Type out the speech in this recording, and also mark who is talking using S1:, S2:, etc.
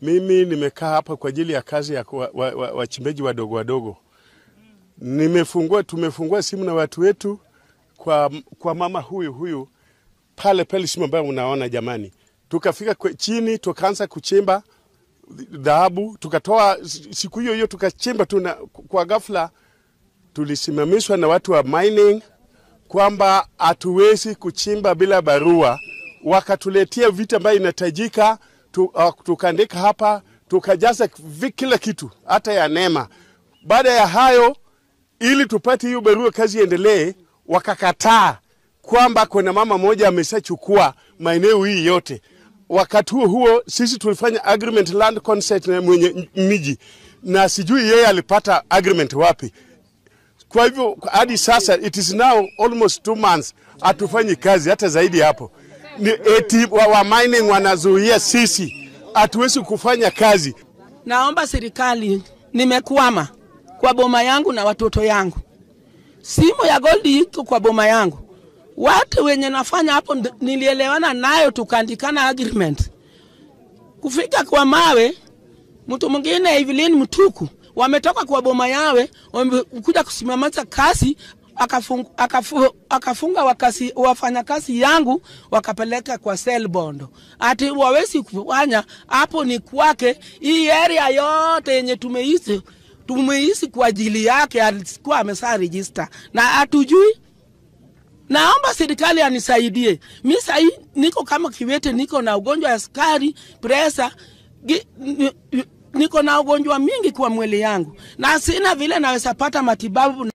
S1: Mimi nimekaa hapa kwa ajili ya kazi ya wachimbaji wadogo wadogo. Tumefungua simu na watu wetu kwa mama huyu pale simu ambayo unaona jamani. Tukafika chini, tukaanza kuchimba dhahabu, tukatoa siku hiyo tukachimba tu, na kwa ghafla tulisimamishwa na watu wa mining kwamba hatuwezi kuchimba bila barua. Wakatuletea vitu ambavyo inahitajika, tukaandika hapa, tukajaza kila kitu hata ya NEMA. Baada ya hayo, ili tupate hiyo barua kazi iendelee, wakakataa kwamba kuna mama moja ameshachukua maeneo hii yote. Wakati huo sisi tulifanya agreement land consent na mwenye miji, na sijui yeye alipata agreement wapi. Kwa hivyo hadi sasa it is now almost 2 months hatufanyi kazi, hata zaidi hapo. Ni eti wa mining wanazuia sisi hatuwezi kufanya kazi.
S2: Naomba serikali, nimekwama kwa boma yangu na watoto yangu. Simu ya Gold iko kwa boma yangu. Watu wenye nafanya hapo nilielewana nayo, tukaandikana agreement. Kufika kwa mawe, mtu mwingine Evelyn Mtuku wametoka kwa boma yawe, wamekuja kusimamisha kasi, akafunga wafanya kasi yangu, wakapeleka kwa cell bondo. Ati wawezi kufanya hapo ni kwake. Hii area yote yenye tumeishi kwa ajili yake alikuwa amesa register na hatujui. Naomba serikali anisaidie. Mimi sasa niko kama kiwete, niko na ugonjwa ya sukari, pressure, niko na ugonjwa mingi kwa mwili yangu, na sina vile naweza pata matibabu.